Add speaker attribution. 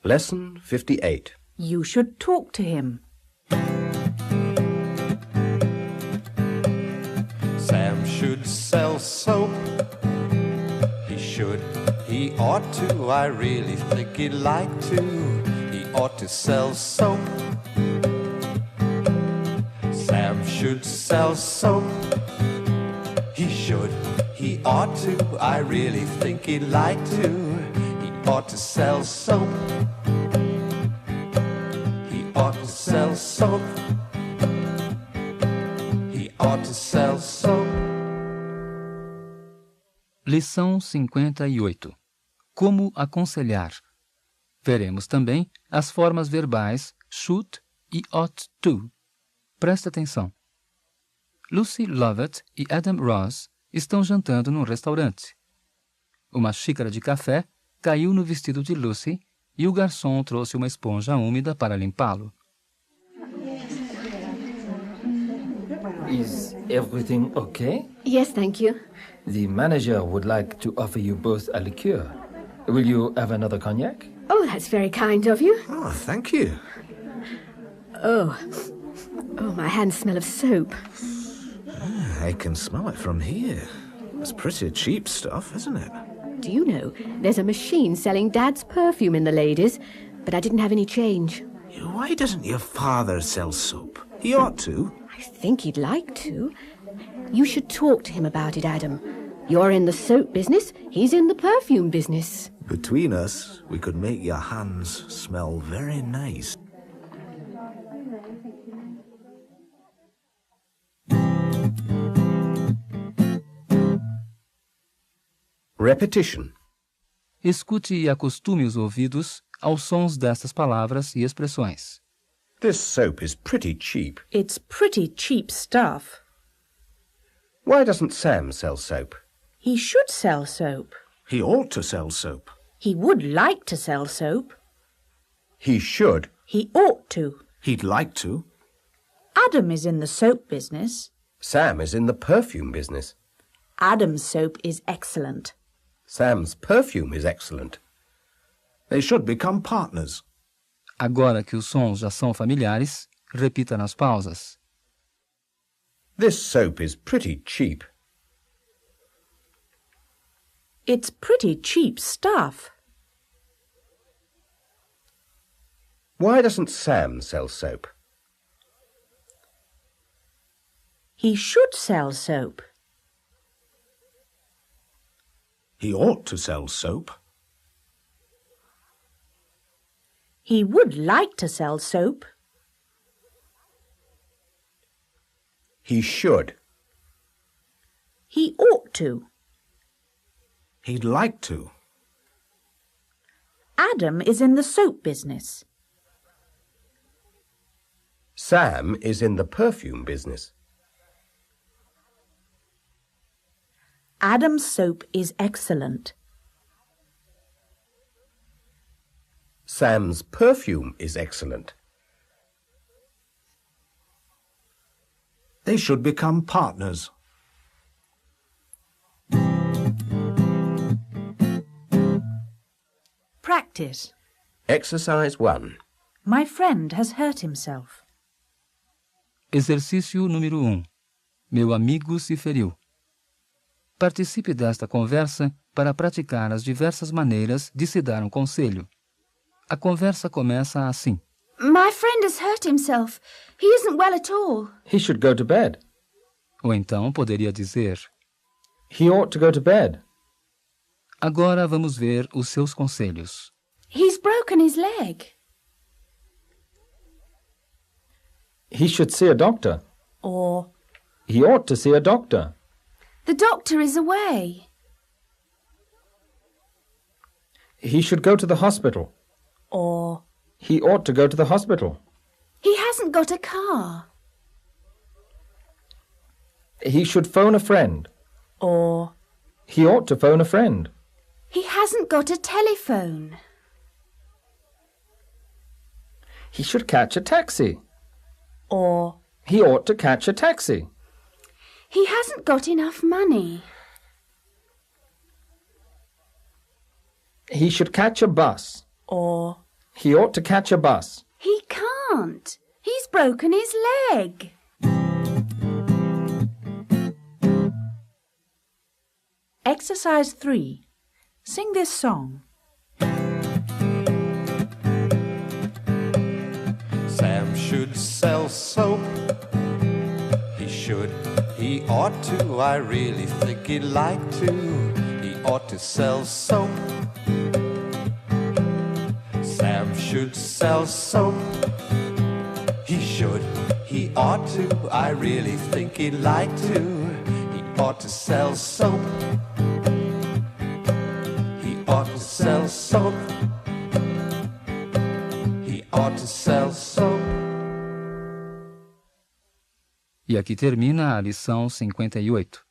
Speaker 1: Lesson 58.
Speaker 2: You should talk to him.
Speaker 3: Sam should sell soap. He should, he ought to, I really think he'd like to. He ought to sell soap. Sam should sell soap. He should, he ought to, I really think he'd like to. He ought to sell soap. He ought to sell soap. He ought to sell soap.
Speaker 4: Lição 58. Como aconselhar. Veremos também as formas verbais should e ought to. Preste atenção. Lucy Lovett e Adam Ross estão jantando num restaurante. Uma xícara de café caiu no vestido de Lucy e o garçom trouxe uma esponja úmida para limpá-lo.
Speaker 5: Is everything okay?
Speaker 6: Yes, thank you.
Speaker 5: The manager would like to offer you both a liqueur. Will you have another cognac?
Speaker 6: Oh, that's very kind of you.
Speaker 1: Oh, thank you.
Speaker 6: Oh, my hands smell of soap.
Speaker 1: I can smell it from here. It's pretty cheap stuff, isn't it?
Speaker 6: Do you know, there's a machine selling Dad's perfume in the ladies, but I didn't have any change.
Speaker 1: Why doesn't your father sell soap? He ought to.
Speaker 6: I think he'd like to. You should talk to him about it, Adam. You're in the soap business, he's in the perfume business.
Speaker 1: Between us, we could make your hands smell very nice. Repetition.
Speaker 4: Escute e acostume os ouvidos aos sons destas palavras e expressões.
Speaker 1: This soap is pretty cheap.
Speaker 2: It's pretty cheap stuff.
Speaker 1: Why doesn't Sam sell soap?
Speaker 2: He should sell soap.
Speaker 1: He ought to sell soap.
Speaker 2: He would like to sell soap.
Speaker 1: He should.
Speaker 2: He ought to.
Speaker 1: He'd like to.
Speaker 2: Adam is in the soap business.
Speaker 1: Sam is in the perfume business.
Speaker 2: Adam's soap is excellent.
Speaker 1: Sam's perfume is excellent. They should become partners.
Speaker 4: Agora que os sons já são familiares, repita nas pausas.
Speaker 1: This soap is pretty cheap.
Speaker 2: It's pretty cheap stuff.
Speaker 1: Why doesn't Sam sell soap?
Speaker 2: He should sell soap.
Speaker 1: He ought to sell soap.
Speaker 2: He would like to sell soap.
Speaker 1: He should.
Speaker 2: He ought to.
Speaker 1: He'd like to.
Speaker 2: Adam is in the soap business.
Speaker 1: Sam is in the perfume business.
Speaker 2: Adam's soap is excellent.
Speaker 1: Sam's perfume is excellent. They should become partners.
Speaker 2: Practice.
Speaker 1: Exercise 1.
Speaker 2: My friend has hurt himself.
Speaker 4: Exercício número 1. Meu amigo se feriu. Participe desta conversa para praticar as diversas maneiras de se dar um conselho. A conversa começa assim.
Speaker 6: My friend has hurt himself. He isn't well at all.
Speaker 5: He should go to bed.
Speaker 4: Ou então poderia dizer:
Speaker 5: He ought to go to bed.
Speaker 4: Agora vamos ver os seus conselhos.
Speaker 6: He's broken his leg.
Speaker 5: He should see a doctor.
Speaker 2: Or,
Speaker 5: He ought to see a doctor.
Speaker 6: The doctor is away.
Speaker 5: He should go to the hospital.
Speaker 2: or,
Speaker 5: He ought to go to the hospital.
Speaker 6: He hasn't got a car.
Speaker 5: He should phone a friend.
Speaker 2: or,
Speaker 5: He ought to phone a friend.
Speaker 6: He hasn't got a telephone.
Speaker 5: He should catch a taxi.
Speaker 2: or,
Speaker 5: He ought to catch a taxi.
Speaker 6: He hasn't got enough money.
Speaker 5: He should catch a bus.
Speaker 2: or,
Speaker 5: He ought to catch a bus.
Speaker 2: He can't. He's broken his leg. Exercise 3. Sing this song.
Speaker 3: Sam should sell soap. He should, he ought to, I really think he'd like to. He ought to sell soap. Sam should sell soap. He should, he ought to, I really think he'd like to. He ought to sell soap. He ought to sell soap. He ought to sell soap.
Speaker 4: E aqui termina a lição 58.